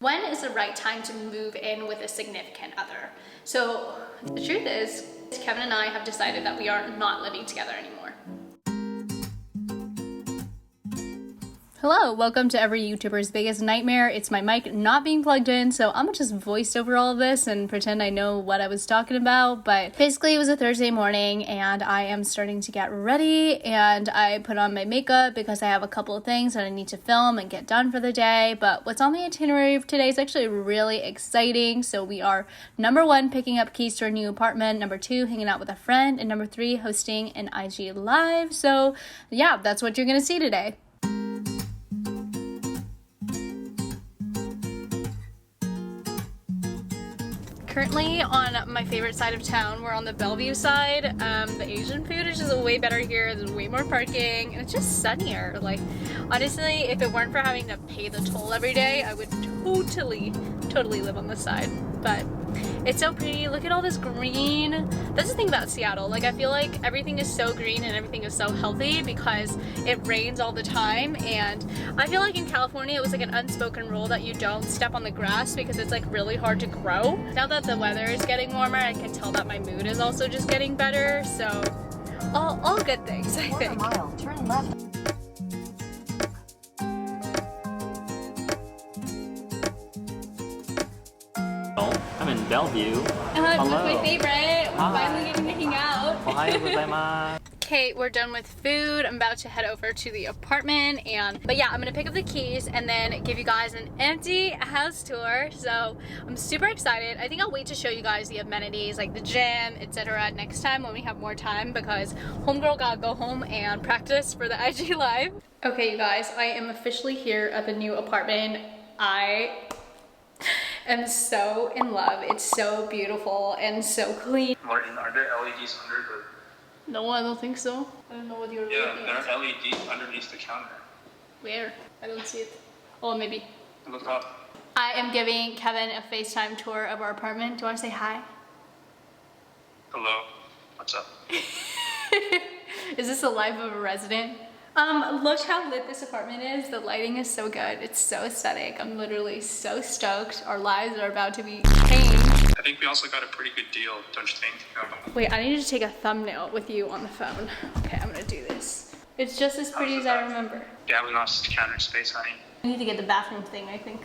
When is the right time to move in with a significant other? So the truth is, Kevin and I have decided that we are not living together anymore. Hello, welcome to every YouTuber's biggest nightmare. It's my mic not being plugged in, so I'm gonna just voice over all of this and pretend I know what I was talking about. But basically, it was a Thursday morning and I am starting to get ready, and I put on my makeup because I have a couple of things that I need to film and get done for the day. But what's on the itinerary for today is actually really exciting. So we are, number one, picking up keys to our new apartment, number two, hanging out with a friend, and number three, hosting an IG live. So yeah, that's what you're gonna see today. Currently on my favorite side of town. We're on the Bellevue side. The Asian food is just way better here. There's way more parking and it's just sunnier. Like, honestly, if it weren't for having to pay the toll every day, I would totally live on this side. But it's so pretty. Look at all this green. That's the thing about Seattle. Like, I feel like everything is so green and everything is so healthy because it rains all the time. And I feel like in California, it was like an unspoken rule that you don't step on the grass because it's like really hard to grow. Now that the weather is getting warmer, I can tell that my mood is also just getting better. So all good things, I think. Mile, turn left. I'm in Bellevue. Hello. My favorite. We're finally getting to hang out. Ohayou gozaimasu. Okay, we're done with food. I'm about to head over to the apartment, but yeah, I'm gonna pick up the keys and then give you guys an empty house tour. So I'm super excited. I think I'll wait to show you guys the amenities like the gym, etc. next time when we have more time, because homegirl gotta go home and practice for the IG live. Okay, you guys, I am officially here at the new apartment. I am so in love. It's so beautiful and so clean. Martin, are there LEDs under the... No, I don't think so. I don't know what you're looking at. Yeah, there are LEDs underneath the counter. Where? I don't see it. Oh, maybe. Look up. I am giving Kevin a FaceTime tour of our apartment. Do you want to say hi? Hello. What's up? Is this the life of a resident? Look how lit this apartment is. The lighting is so good. It's so aesthetic. I'm literally so stoked. Our lives are about to be changed. I think we also got a pretty good deal, don't you think? Wait, I need to take a thumbnail with you on the phone. Okay, I'm gonna do this. It's just as pretty as I remember. Yeah, we lost counter space, honey. I need to get the bathroom thing, I think.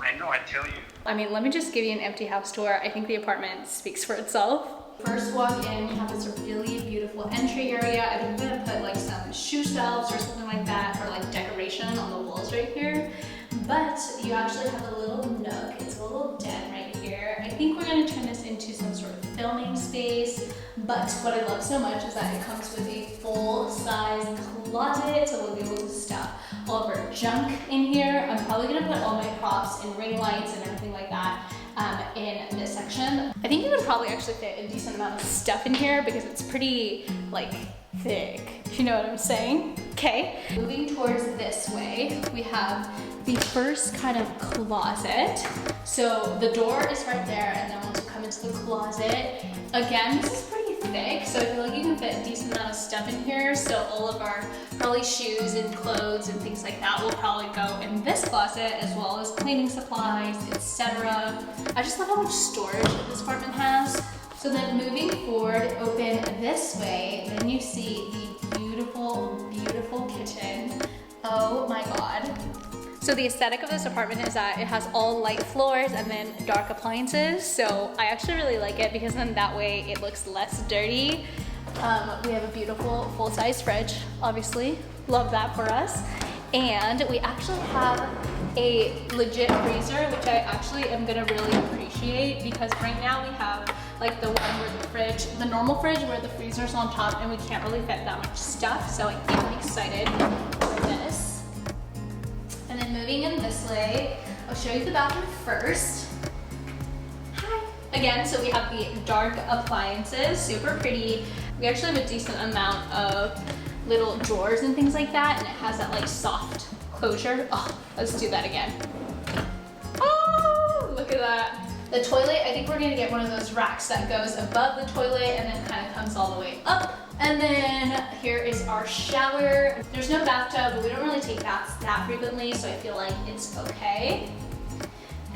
I know, I tell you. I mean, let me just give you an empty house tour. I think the apartment speaks for itself. First walk in, we have this really beautiful entry area. I think I'm gonna put like some shoe shelves or something like that, or like decoration on the walls right here. But you actually have a little nook. It's a little den right here. I think we're gonna turn this into some sort of filming space. But what I love so much is that it comes with a full-size closet, so we'll be able to stuff all of our junk in here. I'm probably gonna put all my props and ring lights and everything like that in this section. I think you could probably actually fit a decent amount of stuff in here because it's pretty like thick, if you know what I'm saying. Okay, moving towards this way, we have the first kind of closet. So the door is right there, and then once you come into the closet, again, this is pretty thick, so I feel like you can fit a decent amount of stuff in here. So all of our probably shoes and clothes and things like that will probably go in this closet, as well as cleaning supplies, etc. I just love how much storage this apartment has. So then moving forward, open this way, then you see the beautiful kitchen. Oh my God. So the aesthetic of this apartment is that it has all light floors and then dark appliances. So I actually really like it because then that way it looks less dirty. We have a beautiful full-size fridge, obviously. Love that for us. And we actually have a legit freezer, which I actually am gonna really appreciate, because right now we have like the one where the fridge, the normal fridge where the freezer's on top, and we can't really fit that much stuff. So I am excited for this. And then moving in this way, I'll show you the bathroom first. Hi. Again, so we have the dark appliances, super pretty. We actually have a decent amount of little drawers and things like that, and it has that like soft closure. Oh, let's do that again. Oh, look at that. The toilet, I think we're gonna get one of those racks that goes above the toilet and then kind of comes all the way up. And then here is our shower. There's no bathtub, but we don't really take baths that frequently, so I feel like it's okay.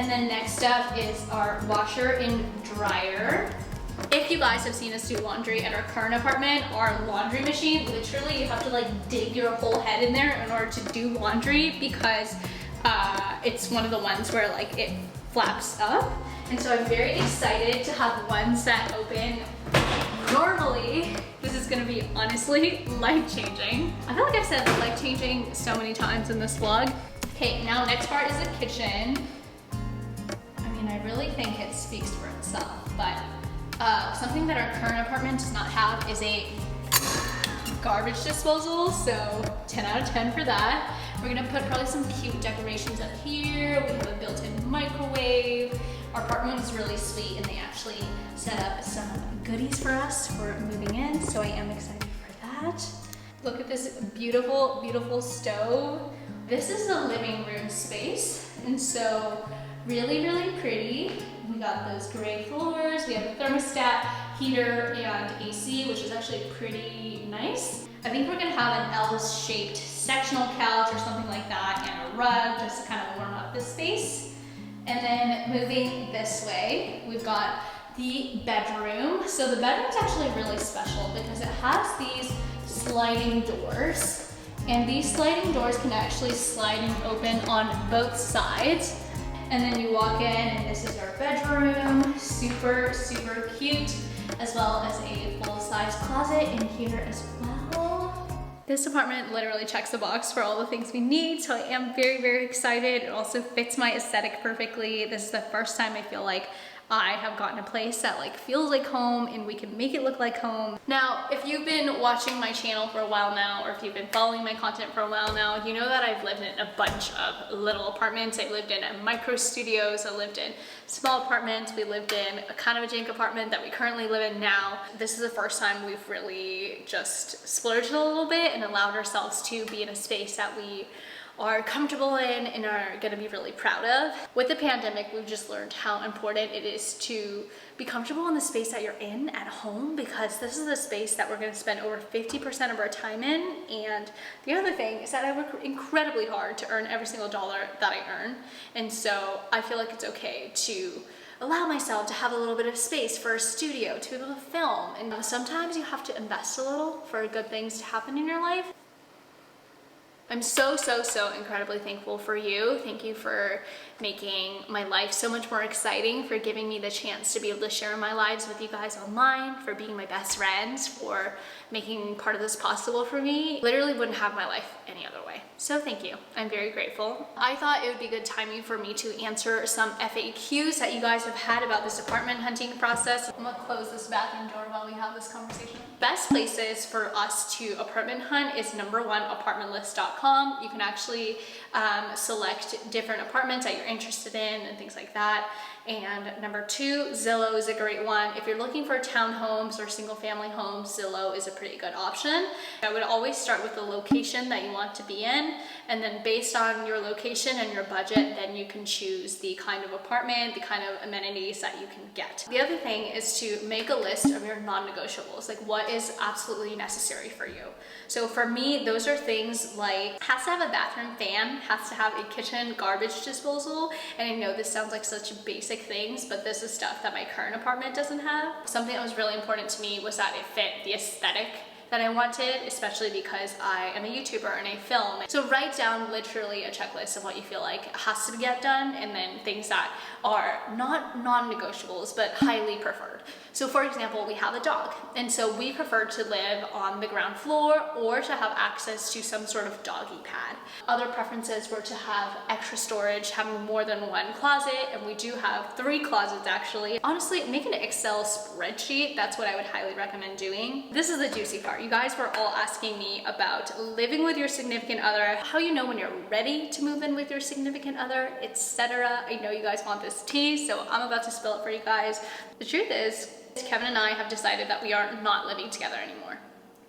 And then next up is our washer and dryer. If you guys have seen us do laundry at our current apartment, our laundry machine, literally you have to like dig your whole head in there in order to do laundry because it's one of the ones where like it flaps up. And so I'm very excited to have ones that open normally. This is gonna be honestly life-changing. I feel like I've said life-changing so many times in this vlog. Okay, now next part is the kitchen. I mean, I really think it speaks for itself, but something that our current apartment does not have is a garbage disposal, so 10 out of 10 for that. We're gonna put probably some cute decorations up here. We have a built-in microwave. Our apartment is really sweet and they actually set up some goodies for us for moving in, so I am excited for that. Look at this beautiful, beautiful stove. This is the living room space, and so really, really pretty. We got those gray floors, we have a thermostat, heater, and AC, which is actually pretty nice. I think we're gonna have an L-shaped sectional couch or something like that, and a rug just to kind of warm up the space. And then moving this way, we've got the bedroom. So the bedroom's actually really special because it has these sliding doors, and these sliding doors can actually slide and open on both sides. And then you walk in and this is our bedroom. Super, super cute, as well as a full-size closet in here as well. This apartment literally checks the box for all the things we need, so I am very, very excited. It also fits my aesthetic perfectly. This is the first time I feel like I have gotten a place that like feels like home and we can make it look like home. Now, if you've been watching my channel for a while now, or if you've been following my content for a while now, you know that I've lived in a bunch of little apartments. I lived in micro studios, I lived in small apartments, we lived in a kind of a jank apartment that we currently live in now. This is the first time we've really just splurged a little bit and allowed ourselves to be in a space that we are comfortable in and are gonna be really proud of. With the pandemic, we've just learned how important it is to be comfortable in the space that you're in at home, because this is the space that we're gonna spend over 50% of our time in. And the other thing is that I work incredibly hard to earn every single dollar that I earn. And so I feel like it's okay to allow myself to have a little bit of space for a studio, to be able to film. And sometimes you have to invest a little for good things to happen in your life. I'm so incredibly thankful for you. Thank you for making my life so much more exciting, for giving me the chance to be able to share my lives with you guys online, for being my best friends, for making part of this possible for me. Literally wouldn't have my life any other way. So thank you. I'm very grateful. I thought it would be good timing for me to answer some FAQs that you guys have had about this apartment hunting process. I'm gonna close this bathroom door while we have this conversation. Best places for us to apartment hunt is number one, apartmentlist.com. You can actually select different apartments that you're interested in and things like that. And number two, Zillow is a great one. If you're looking for townhomes or single family homes, Zillow is a pretty good option. I would always start with the location that you want to be in, and then based on your location and your budget, then you can choose the kind of apartment, the kind of amenities that you can get. The other thing is to make a list of your non-negotiables, like what is absolutely necessary for you. So for me, those are things like has to have a bathroom fan, has to have a kitchen garbage disposal, and I know this sounds like such basic things, but this is stuff that my current apartment doesn't have. Something that was really important to me was that it fit the aesthetic that I wanted, especially because I am a YouTuber and I film. So write down literally a checklist of what you feel like has to get done, and then things that are not non-negotiables but highly preferred. So for example, we have a dog, and so we prefer to live on the ground floor or to have access to some sort of doggy pad. Other preferences were to have extra storage, having more than one closet, and we do have 3 closets actually. Honestly, make an Excel spreadsheet. That's what I would highly recommend doing. This is the juicy part. You guys were all asking me about living with your significant other, how you know when you're ready to move in with your significant other, etc. I know you guys want this tea, so I'm about to spill it for you guys. The truth is, Kevin and I have decided that we are not living together anymore.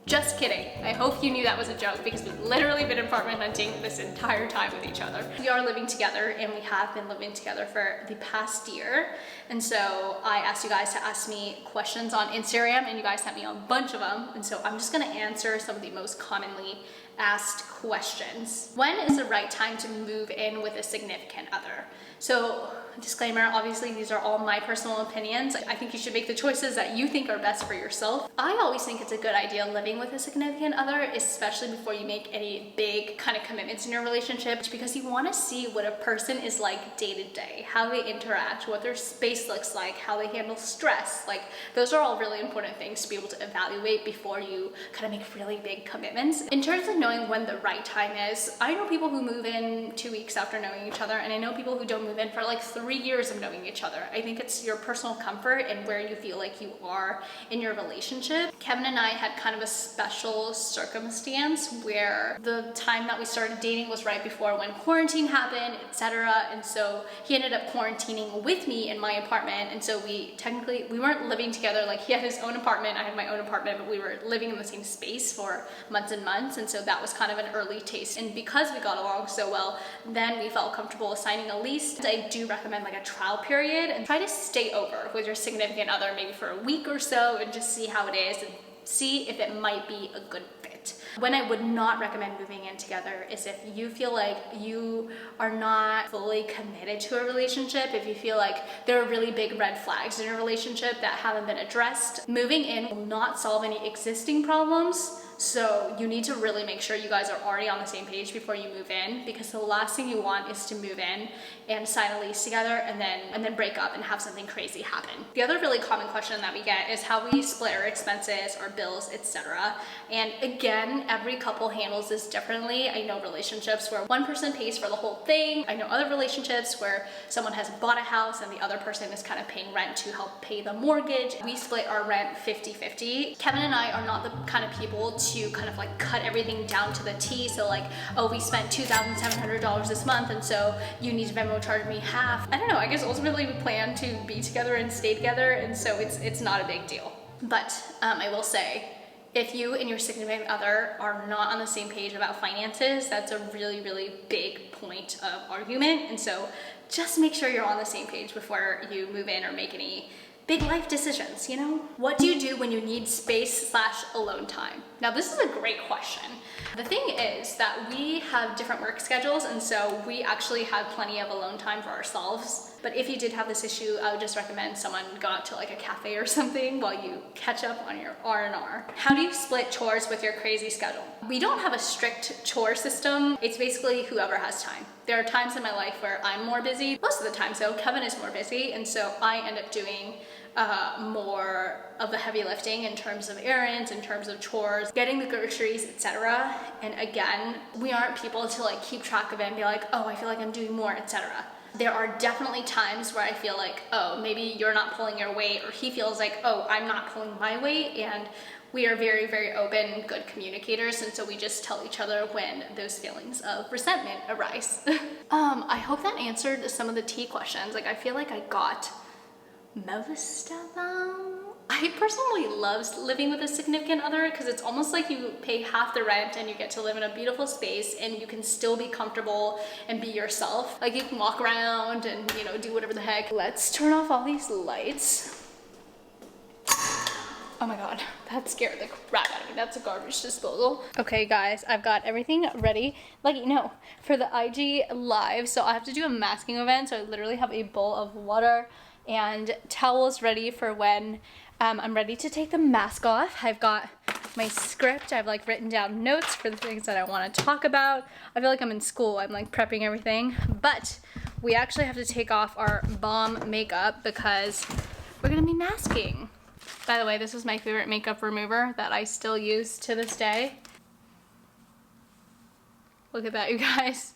Just kidding. I hope you knew that was a joke, because we've literally been apartment hunting this entire time with each other. We are living together, and we have been living together for the past year. And so I asked you guys to ask me questions on Instagram, and you guys sent me a bunch of them. And so I'm just gonna answer some of the most commonly asked questions. When is the right time to move in with a significant other? So, disclaimer, obviously these are all my personal opinions. I think you should make the choices that you think are best for yourself. I always think it's a good idea living with a significant other, especially before you make any big kind of commitments in your relationship, because you want to see what a person is like day to day, how they interact, what their space looks like, how they handle stress. Like, those are all really important things to be able to evaluate before you kind of make really big commitments. In terms of knowing when the right time is, I know people who move in 2 weeks after knowing each other, and I know people who don't move in for like 3 years of knowing each other. I think it's your personal comfort and where you feel like you are in your relationship. Kevin and I had kind of a special circumstance where the time that we started dating was right before when quarantine happened, etc. And so he ended up quarantining with me in my apartment, and so we weren't living together. Like, he had his own apartment, I had my own apartment, but we were living in the same space for months and months, and so that was kind of an early taste. And because we got along so well, then we felt comfortable signing a lease. I do recommend like a trial period, and try to stay over with your significant other maybe for a week or so and just see how it is and see if it might be a good fit. When I would not recommend moving in together is if you feel like you are not fully committed to a relationship, if you feel like there are really big red flags in your relationship that haven't been addressed. Moving in will not solve any existing problems. So you need to really make sure you guys are already on the same page before you move in, because the last thing you want is to move in and sign a lease together and then break up and have something crazy happen. The other really common question that we get is how we split our expenses, our bills, etc. And again, every couple handles this differently. I know relationships where one person pays for the whole thing. I know other relationships where someone has bought a house and the other person is kind of paying rent to help pay the mortgage. We split our rent 50-50. Kevin and I are not the kind of people to kind of like cut everything down to the T. So like, oh, we spent $2,700 this month, and so you need to Venmo charge me half. I don't know, I guess ultimately we plan to be together and stay together, and so it's not a big deal. But I will say, if you and your significant other are not on the same page about finances, that's a really, really big point of argument. And so just make sure you're on the same page before you move in or make any big life decisions, you know? What do you do when you need space/alone time? Now, this is a great question. The thing is that we have different work schedules, and so we actually have plenty of alone time for ourselves. But if you did have this issue, I would just recommend someone go out to like a cafe or something while you catch up on your R&R. How do you split chores with your crazy schedule? We don't have a strict chore system. It's basically whoever has time. There are times in my life where I'm more busy. Most of the time, so Kevin is more busy, and so I end up doing more of the heavy lifting in terms of errands, in terms of chores, getting the groceries, etc. And again, we aren't people to like keep track of it and be like, oh, I feel like I'm doing more, etc. There are definitely times where I feel like, oh, maybe you're not pulling your weight, or he feels like, oh, I'm not pulling my weight, and we are very, very open, good communicators, and so we just tell each other when those feelings of resentment arise. I hope that answered some of the tea questions. Like, I feel like I got most of them. I personally love living with a significant other because it's almost like you pay half the rent and you get to live in a beautiful space, and you can still be comfortable and be yourself. Like, you can walk around and, you know, do whatever the heck. Let's turn off all these lights. Oh my god, that scared the crap out of me. That's a garbage disposal. Okay guys, I've got everything ready, like, you know, for the IG live. So I have to do a masking event, so I literally have a bowl of water and towels ready for when I'm ready to take the mask off. I've got my script. I've like written down notes for the things that I want to talk about. I feel like I'm in school. I'm like prepping everything, but we actually have to take off our bomb makeup because we're gonna be masking. By the way, this is my favorite makeup remover that I still use to this day. Look at that, you guys.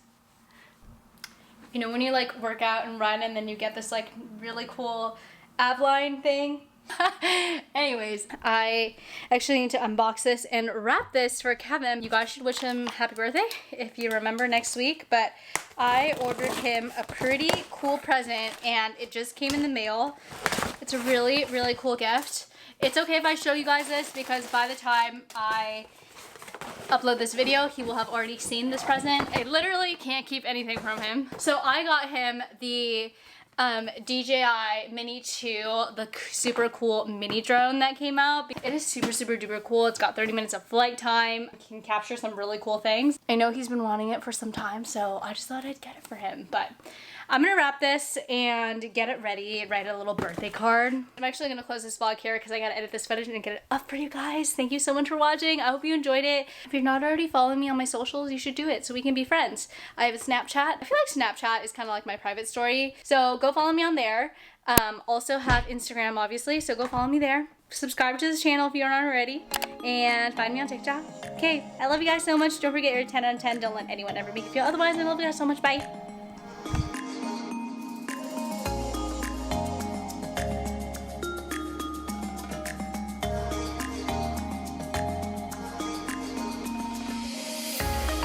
You know when you like work out and run and then you get this like really cool ab line thing? Anyways, I actually need to unbox this and wrap this for Kevin. You guys should wish him happy birthday if you remember next week, but I ordered him a pretty cool present and it just came in the mail. It's a really, really cool gift. It's okay if I show you guys this because by the time I upload this video, he will have already seen this present. I literally can't keep anything from him. So I got him the DJI Mini 2, the super cool mini drone that came out. It is super duper cool. It's got 30 minutes of flight time. It can capture some really cool things. I know he's been wanting it for some time, so I just thought I'd get it for him. But I'm gonna wrap this and get it ready, write a little birthday card. I'm actually gonna close this vlog here because I gotta edit this footage and get it up for you guys. Thank you so much for watching. I hope you enjoyed it. If you're not already following me on my socials, you should do it so we can be friends. I have a Snapchat. I feel like Snapchat is kind of like my private story, so go follow me on there. Also have Instagram, obviously, so go follow me there. Subscribe to this channel if you aren't already, and find me on TikTok. Okay, I love you guys so much. Don't forget your 10 out of 10. Don't let anyone ever make you feel otherwise. I love you guys so much. Bye.